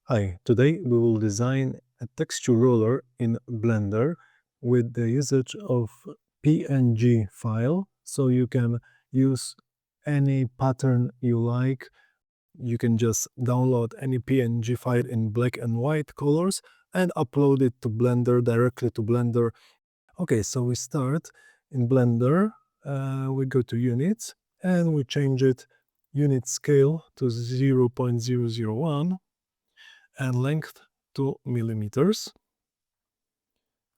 Hi, today we will design a texture roller in Blender with the usage of PNG file. So you can use any pattern you like. You can just download any PNG file in black and white colors and upload it to Blender, directly to Blender. Okay, so we start in Blender. We go to units and we change it unit scale to 0.001 and length 2 millimeters.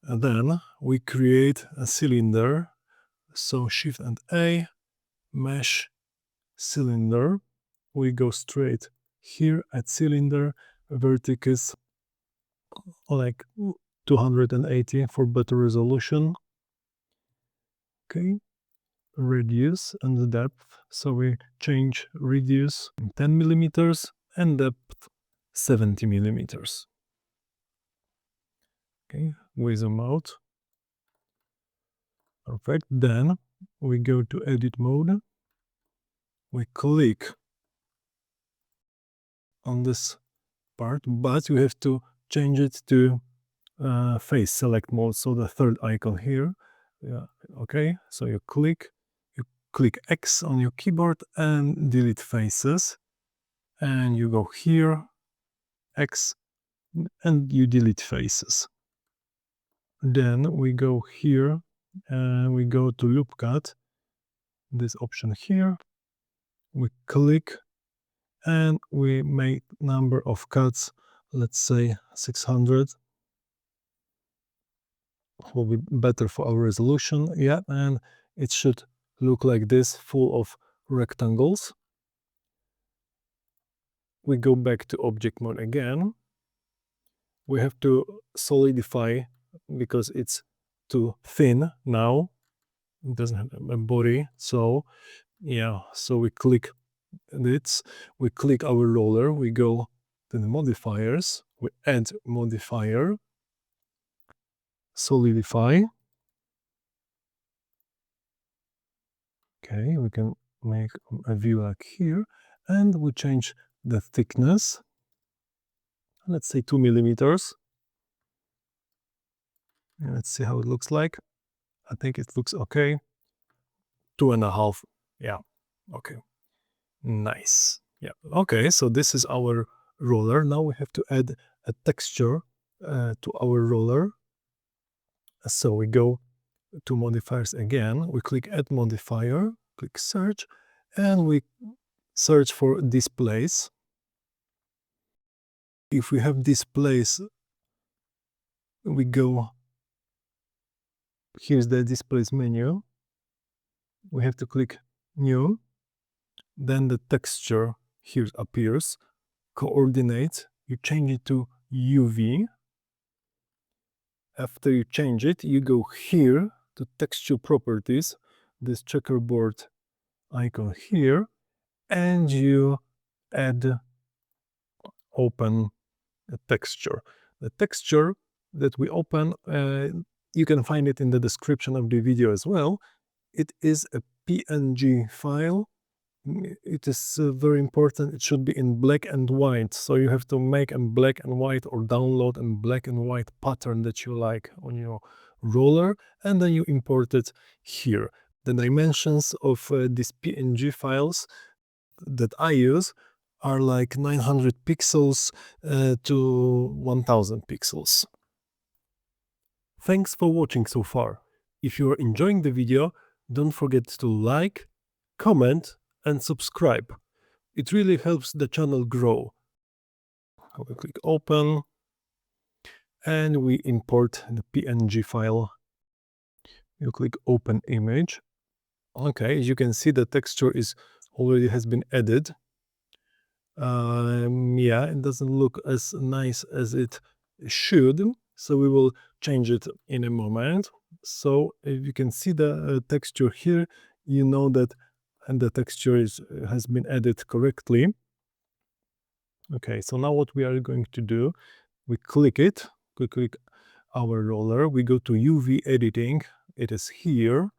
And then we create a cylinder. So Shift and A, mesh cylinder. We go straight here at cylinder, vertex like 280 for better resolution. Okay, radius and the depth. So we change radius 10 millimeters and depth 70 millimeters. Okay, we zoom out. Perfect. Then we go to edit mode. We click on this part, but you have to change it to face select mode. So the third icon here. Yeah. Okay. So you click X on your keyboard and delete faces. And you go here, X, and you delete faces. Then we go here and we go to loop cut. This option here. We click and we make number of cuts, let's say 600. Will be better for our resolution. Yeah, and it should look like this, full of rectangles. We go back to object mode again. We have to solidify because it's too thin now. It doesn't have a body. So yeah, so we click this, we click our roller, we go to the modifiers, we add modifier, solidify. Okay, we can make a view like here, and we change the thickness. Let's say 2 millimeters. And let's see how it looks like. I think it looks okay. 2.5. Yeah. Okay. Nice. Yeah. Okay. So this is our roller. Now we have to add a texture to our roller. So we go to modifiers again. We click add modifier, click search, and we search for displace. If we have displace, we go, here's the displace menu. We have to click new. Then the texture here appears. Coordinate, you change it to UV. After you change it, you go here to texture properties, this checkerboard icon here, and you add open a texture. The texture that we open, you can find it in the description of the video as well. It is a PNG file. It is very important. It should be in black and white. So you have to make a black and white or download a black and white pattern that you like on your roller, and then you import it here. The dimensions of these PNG files that I use are like 900 pixels to 1000 pixels. Thanks for watching so far. If you are enjoying the video, don't forget to like, comment, and subscribe. It really helps the channel grow. I will click open and we import the PNG file. You click open image. Okay, as you can see, the texture is already has been added. Yeah, it doesn't look as nice as it should, so we will change it in a moment. So if you can see the texture here, you know that and the texture has been added correctly. Okay, so now what we are going to do, we click it, we click our roller, we go to UV editing, it is here,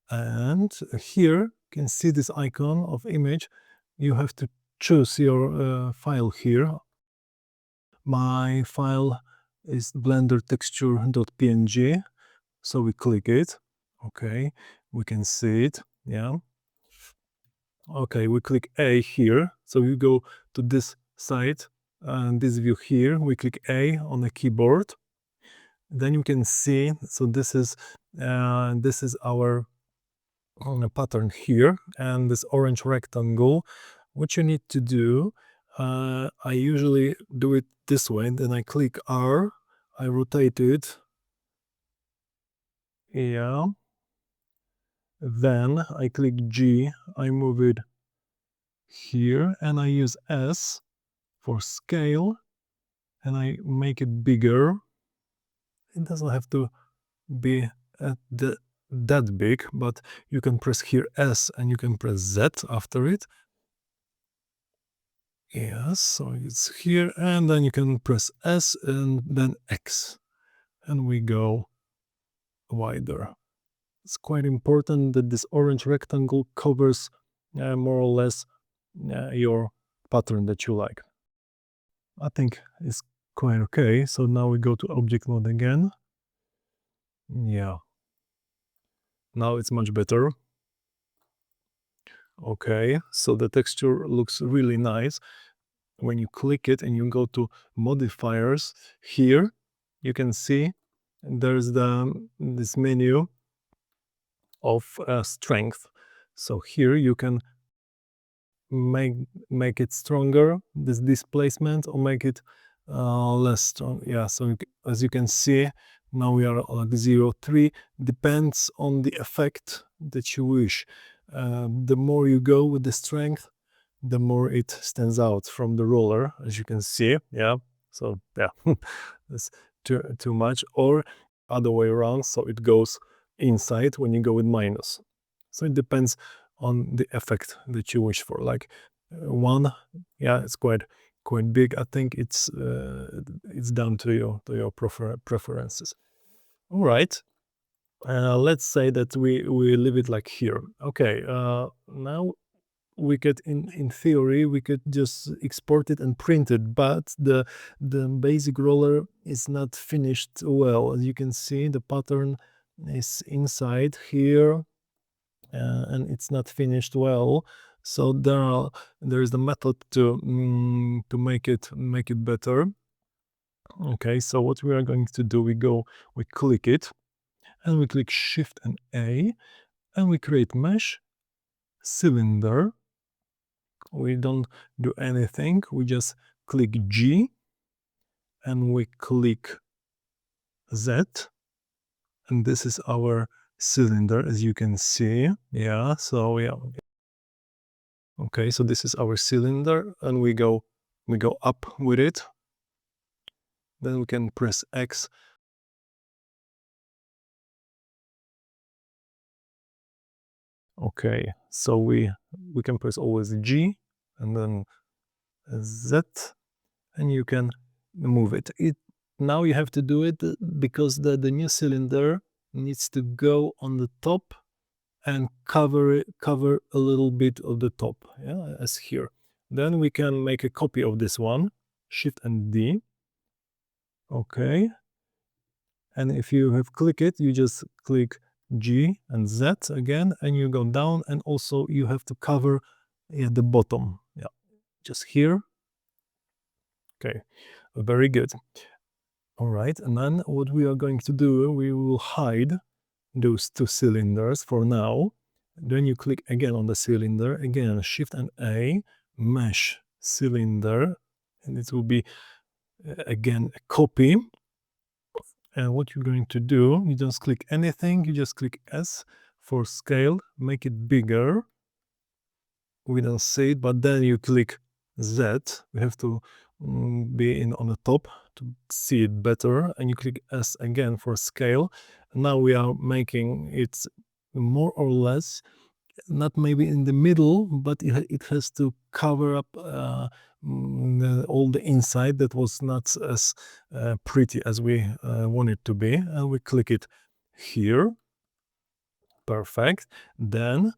and here you can see this icon of image. You have to choose your file here. my file is blender texture.png. So we click it. Okay, we can see it. Yeah. Okay, we click A here. So you go to this side and this view here. We click A on the keyboard. Then you can see. So this is our pattern here, and this orange rectangle. What you need to do, I usually do it this way. Then I click R. I rotate it. Yeah. Then I click G. I move it here, and I use S for scale, and I make it bigger. It doesn't have to be that big, but you can press here S and you can press Z after it. Yes, so it's here, and then you can press S and then X, and we go wider. It's quite important that this orange rectangle covers more or less your pattern that you like. I think it's quite okay. So now we go to object mode again. Yeah. Now it's much better. Okay, so the texture looks really nice. When you click it and you go to modifiers here, you can see there's this menu of strength. So here you can make it stronger, this displacement, or make it less strong. Yeah, so as you can see, now we are like 0.3, depends on the effect that you wish. The more you go with the strength, the more it stands out from the roller, as you can see. Yeah, so yeah, that's too much, or other way around, so it goes inside when you go with minus. So it depends on the effect that you wish for. Like one, yeah, it's quite big. I think it's down to your preferences. All right. Let's say that we leave it like here. Okay. Now we could, in theory, we could just export it and print it, but the basic roller is not finished well. As you can see, the pattern is inside here, and it's not finished well. So there is the method to make it better. Okay, so what we are going to do, we click it, and we click Shift and A, and we create mesh cylinder. We don't do anything. We just click G, and we click Z, and this is our cylinder, as you can see. Yeah, so yeah. Okay, so this is our cylinder, and we go up with it. Then we can press X. Okay, so we can press always G and then Z, and you can move it. Now you have to do it because the new cylinder needs to go on the top and cover a little bit of the top, yeah, as here. Then we can make a copy of this one, Shift and D. Okay, and if you have clicked it, you just click G and Z again, and you go down, and also you have to cover the bottom, yeah, just here. Okay, very good. All right, and then what we are going to do, we will hide those two cylinders for now. Then you click again on the cylinder, again Shift and A, mesh cylinder, and it will be again a copy. And what you're going to do, you just click anything, you just click S for scale, make it bigger. We don't see it, but then you click Z. We have to be on the top to see it better, and you click S again for scale. Now we are making it more or less, not maybe in the middle, but it has to cover up all the inside that was not as pretty as we want it to be. And we click it here. Perfect. Then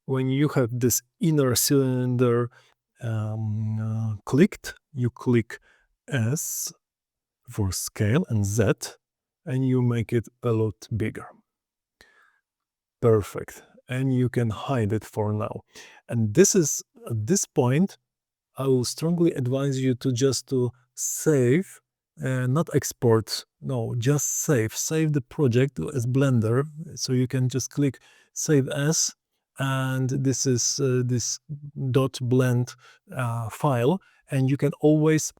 when you have this inner cylinder clicked, you click S for scale and Z, and you make it a lot bigger. Perfect. And you can hide it for now. And this is, at this point, I will strongly advise you to just to save, not export, no, just save the project as Blender. So you can just click Save As, and this is this .blend file, and you can always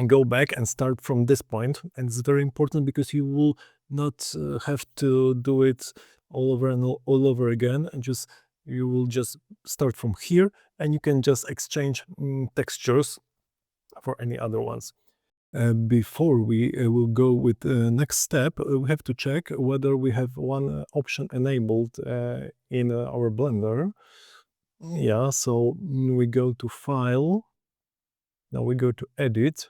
go back and start from this point. And it's very important because you will not have to do it all over and all over again, and just you will just start from here, and you can just exchange textures for any other ones. Before we will go with the next step, we have to check whether we have one option enabled in our Blender. Yeah, so we go to File, now we go to Edit,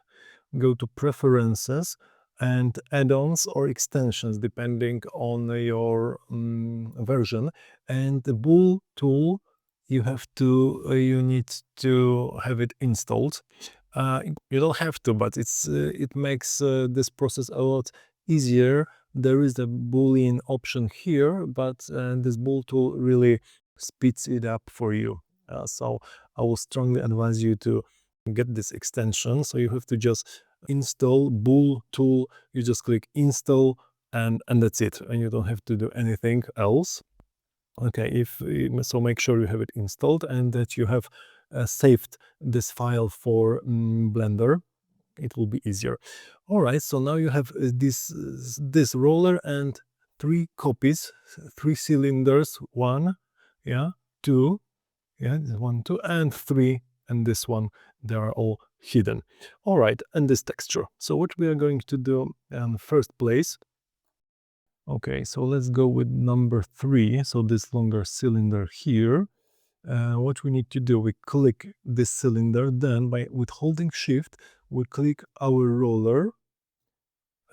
go to Preferences, and add-ons or extensions depending on your version. And the bool tool, you need to have it installed. You don't have to, but it makes this process a lot easier. There is a boolean option here, but this bool tool really speeds it up for you. So I will strongly advise you to get this extension. So you have to just install bool tool, you just click install, and that's it, and you don't have to do anything else. Okay, so make sure you have it installed and that you have saved this file for Blender. It will be easier. All right, so now you have this roller and 3 copies, 3 cylinders, 1, yeah, 2, yeah, 1, 2, and 3, and this one, they are all hidden. All right, and this texture. So what we are going to do in first place, okay, so let's go with number 3, so this longer cylinder here. What we need to do, we click this cylinder, then with holding shift, we click our roller.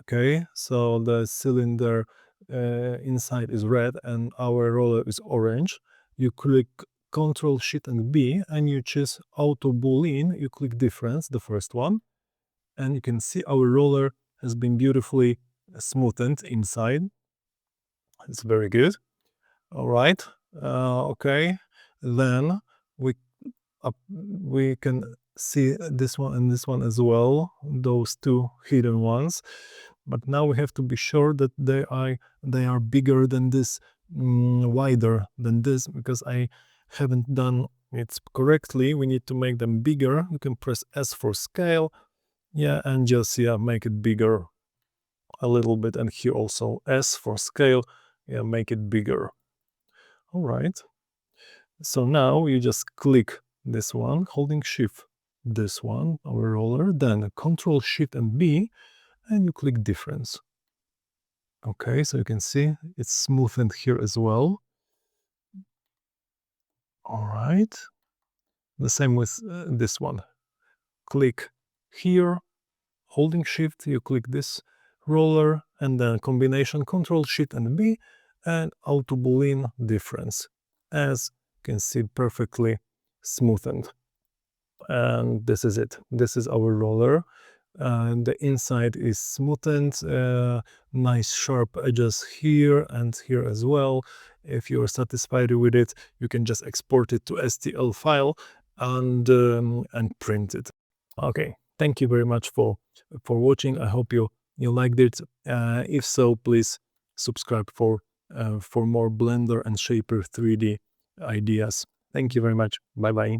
Okay, so the cylinder inside is red and our roller is orange. You click Ctrl Shift and B, and you choose Auto Boolean. You click Difference, the first one, and you can see our roller has been beautifully smoothened inside. It's very good. All right. Okay. Then we can see this one and this one as well, those 2 hidden ones. But now we have to be sure that they are bigger than this, wider than this, because I haven't done it correctly. We need to make them bigger. You can press S for scale, yeah, and just make it bigger a little bit, and here also S for scale, yeah, make it bigger. All right, so now you just click this one, holding shift this one, our roller, then Ctrl Shift and B, and you click Difference. Okay, so you can see it's smoothened here as well. All right, the same with this one. Click here, holding shift, you click this roller, and then combination Ctrl Shift and B, and Auto Boolean Difference. As you can see, perfectly smoothened. And this is it. This is our roller. The inside is smoothened, nice sharp edges here and here as well. If you're satisfied with it, you can just export it to STL file and print it. Okay, thank you very much for watching. I hope you liked it. If so, please subscribe for more Blender and Shaper 3D ideas. Thank you very much. Bye bye.